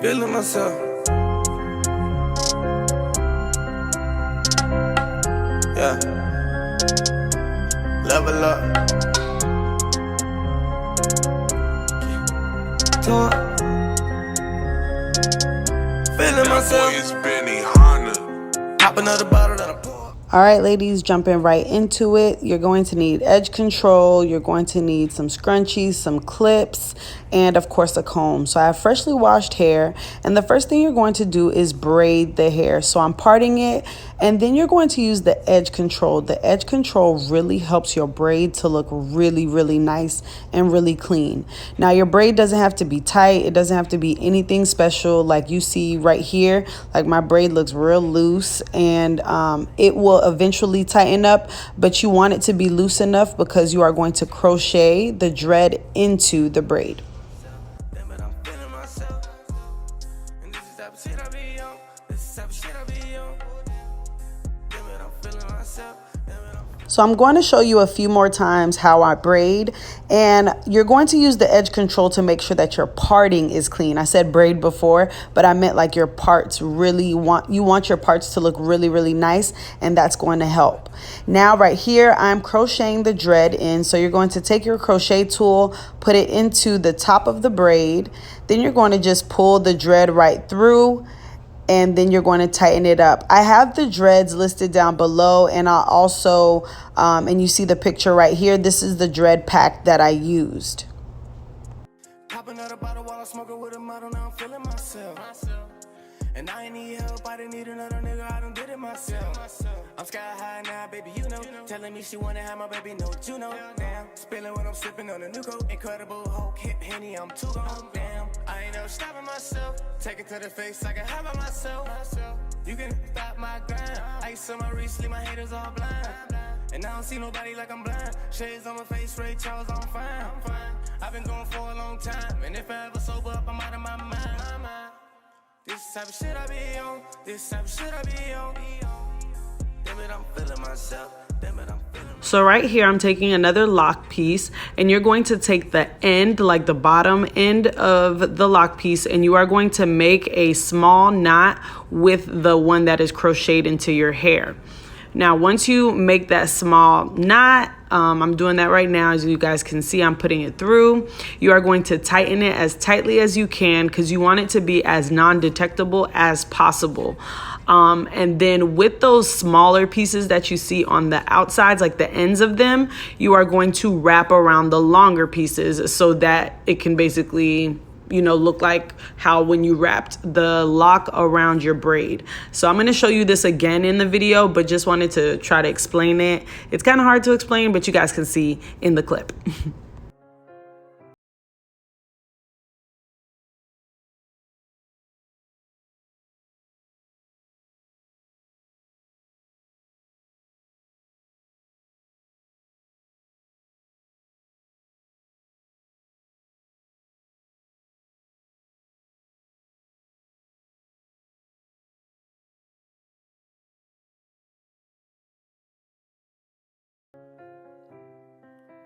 feeling myself. Yeah. Level up. Talk. Feeling myself. Pop another bottle that I pour. All right, ladies, jumping right into it. You're going to need edge control. You're going to need some scrunchies, some clips, and of course a comb. So I have freshly washed hair, and the first thing you're going to do is braid the hair. So I'm parting it, and then you're going to use the edge control. The edge control really helps your braid to look really, really nice and really clean. Now your braid doesn't have to be tight. It doesn't have to be anything special like you see right here. Like my braid looks real loose, and it will eventually tighten up, but you want it to be loose enough because you are going to crochet the dread into the braid. So I'm going to show you a few more times how I braid, and you're going to use the edge control to make sure that your parting is clean. I said braid before, but I meant like your parts really you want your parts to look really, really nice, and that's going to help. Now right here, I'm crocheting the dread in. So you're going to take your crochet tool, put it into the top of the braid. Then you're going to just pull the dread right through, and then you're going to tighten it up. I have the dreads listed down below, and I'll also, and you see the picture right here, this is the dread pack that I used. Popping out a bottle while I'm smoking with a model, now I'm feeling myself. And I ain't need help, I didn't need another nigga, I done did it myself. I'm sky high now, baby, you know. Telling me she wanna have my baby, no, you know. Damn, spilling when I'm sipping on a new coat. Incredible Hulk, hit Henny, I'm too gone. Damn, I ain't never stopping myself. Take it to the face, I can have it myself. You can stop my grind. Ice on my wrist, leave my haters all blind. And I don't see nobody like I'm blind. Shades on my face, Ray Charles, I'm fine. I've been going for a long time, and if I ever sober up, I'm out of my mind. This type of shit I be on, this type of shit I be on. Damn it, I'm feeling myself. Damn it, I'm feeling myself. So right here, I'm taking another lock piece, and you're going to take the end, like the bottom end of the lock piece, and you are going to make a small knot with the one that is crocheted into your hair. Now, once you make that small knot, I'm doing that right now. As you guys can see, I'm putting it through. You are going to tighten it as tightly as you can because you want it to be as non-detectable as possible. And then with those smaller pieces that you see on the outsides, like the ends of them, you are going to wrap around the longer pieces so that it can basically, you know, look like how when you wrapped the lock around your braid. So I'm going to show you this again in the video, but just wanted to try to explain it. It's kind of hard to explain, but you guys can see in the clip.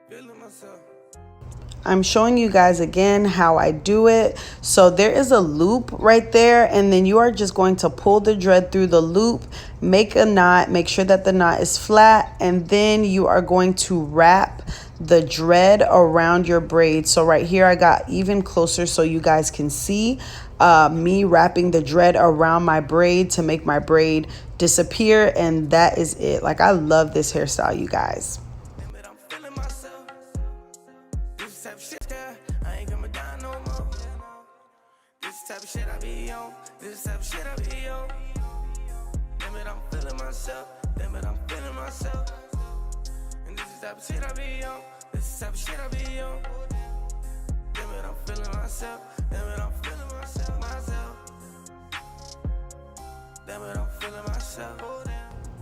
Feeling myself. I'm showing you guys again how I do it. So there is a loop right there, and then you are just going to pull the dread through the loop, make a knot, make sure that the knot is flat, and then you are going to wrap the dread around your braid. So right here I got even closer so you guys can see me wrapping the dread around my braid to make my braid disappear, and that is it. Like, I love this hairstyle, you guys. Type of shit I be on, this type of shit I be on. Damn it, I'm feeling myself. Damn it, I'm feeling myself. And this is type of shit I be on, this is type of shit I be on. Damn it, I'm feeling myself. Damn it, I'm feeling myself. Damn it, I'm feeling myself.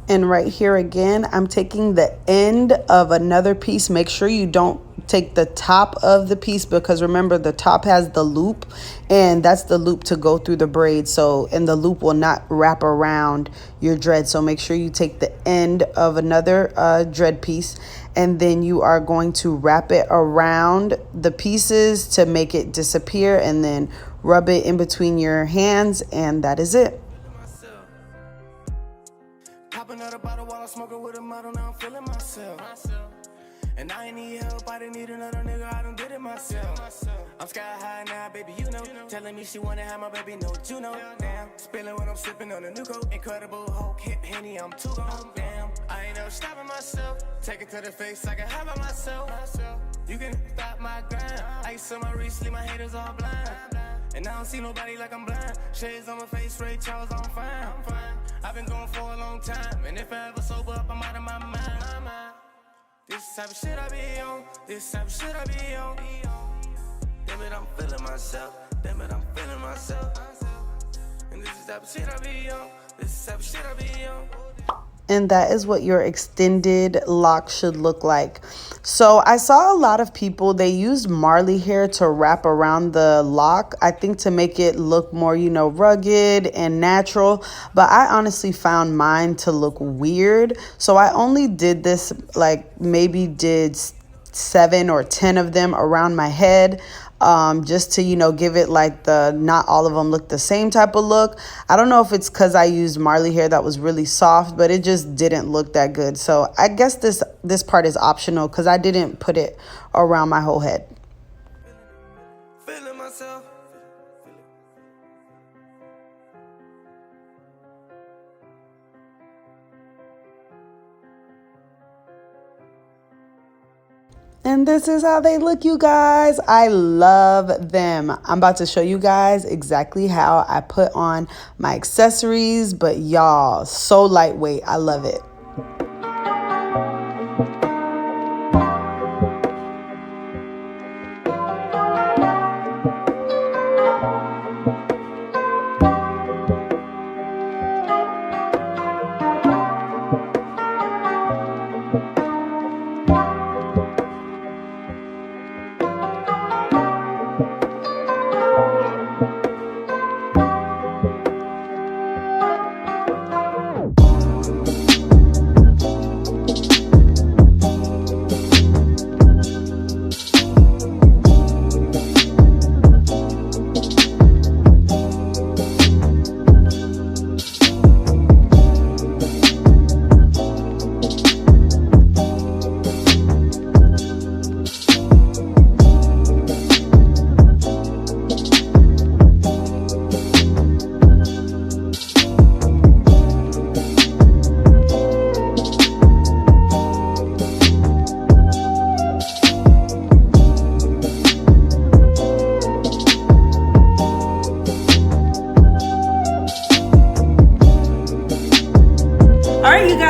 And right here again, I'm taking the end of another piece. Make sure you don't take the top of the piece, because remember, the top has the loop, and that's the loop to go through the braid. So, and the loop will not wrap around your dread. So make sure you take the end of another dread piece, and then you are going to wrap it around the pieces to make it disappear, and then rub it in between your hands, and that is it. Popping out a bottle while I'm smoking with a model, now I'm feeling myself. And I ain't need help, I didn't need another nigga, I done did it myself. I'm sky high now, baby, you know. Telling me she wanna have my baby, no, you know. Damn, spilling when I'm sipping on a new coat. Incredible Hulk, hit Henny, I'm too gone. Damn, I ain't never stopping myself. Take it to the face, I can have it myself. You can stop my grind. Ice on my wrist, leave my haters all blind. And I don't see nobody like I'm blind. Shades on my face, Ray Charles, I'm fine. I've been going for a long time, and if I ever sober up, I'm out of my mind. This type of shit I be on, this type of shit I be on. Damn it, I'm feeling myself, damn it, I'm feeling myself. And this is the type of shit I be on, this is the type of shit I be on. And that is what your extended lock should look like. So I saw a lot of people, they used Marley hair to wrap around the lock, I think to make it look more, you know, rugged and natural. But I honestly found mine to look weird. So I only did this, like maybe did 7 or 10 of them around my head. Just to, you know, give it like the, not all of them look the same type of look. I don't know if it's because I used Marley hair that was really soft, but it just didn't look that good. So I guess this part is optional because I didn't put it around my whole head. Feeling myself. And this is how they look, you guys. I love them. I'm about to show you guys exactly how I put on my accessories, but y'all, so lightweight. I love it.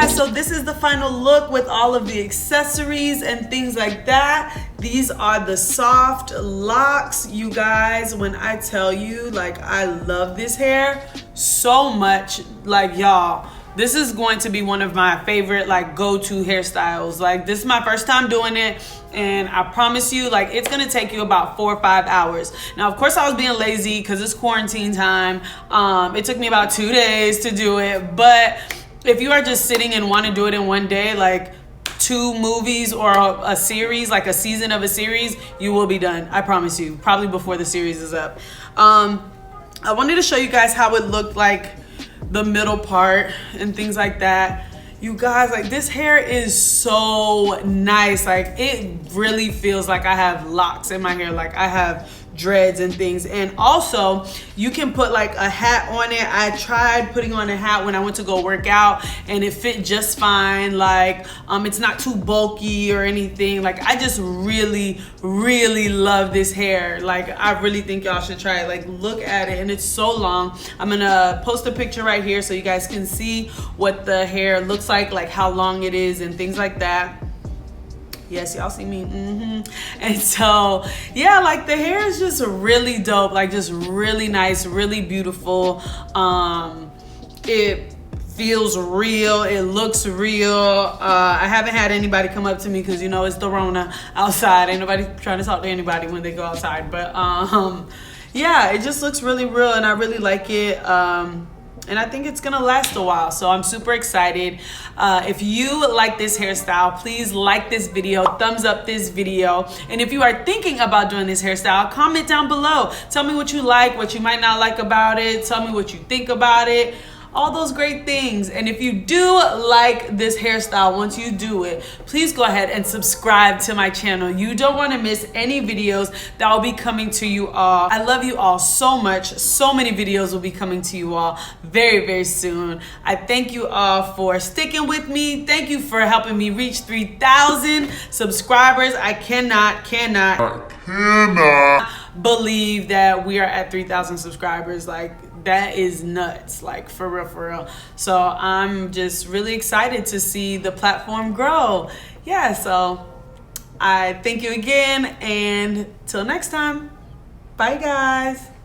So this is the final look with all of the accessories and things like that. These are the soft locks, you guys. When I tell you, like, I love this hair so much, like, y'all, this is going to be one of my favorite, like, go-to hairstyles. Like, this is my first time doing it, and I promise you, like, it's gonna take you about 4 or 5 hours. Now, of course, I was being lazy because it's quarantine time. It took me about 2 days to do it, but if you are just sitting and want to do it in one day, like 2 movies or a series, like a season of a series, you will be done. I promise you, probably before the series is up. I wanted to show you guys how it looked like the middle part and things like that. You guys, like, this hair is so nice. Like, it really feels like I have locks in my hair. Like, I have dreads and things. And also, you can put like a hat on it. I tried putting on a hat when I went to go work out, and it fit just fine. Like, it's not too bulky or anything. Like, I just really, really love this hair. Like, I really think y'all should try it. Like, look at it, and it's so long. I'm gonna post a picture right here so you guys can see what the hair looks like how long it is and things like that. Yes, y'all see me. And so, yeah, like, the hair is just really dope. Like, just really nice, really beautiful. It feels real. It looks real. I haven't had anybody come up to me because, you know, it's the Rona outside. Ain't nobody trying to talk to anybody when they go outside. But yeah, it just looks really real, and I really like it. and I think it's gonna last a while, so I'm super excited. If you like this hairstyle, please like this video, thumbs up this video, and if you are thinking about doing this hairstyle, comment down below. Tell me what you like, what you might not like about it. Tell me what you think about it. All those great things. And if you do like this hairstyle, once you do it, please go ahead and subscribe to my channel. You don't want to miss any videos that will be coming to you all. I love you all so much. So many videos will be coming to you all very, very soon. I thank you all for sticking with me. Thank you for helping me reach 3,000 subscribers. I cannot believe that we are at 3,000 subscribers. Like, that is nuts, like for real. So I'm just really excited to see the platform grow. Yeah, so I thank you again, and till next time, bye guys.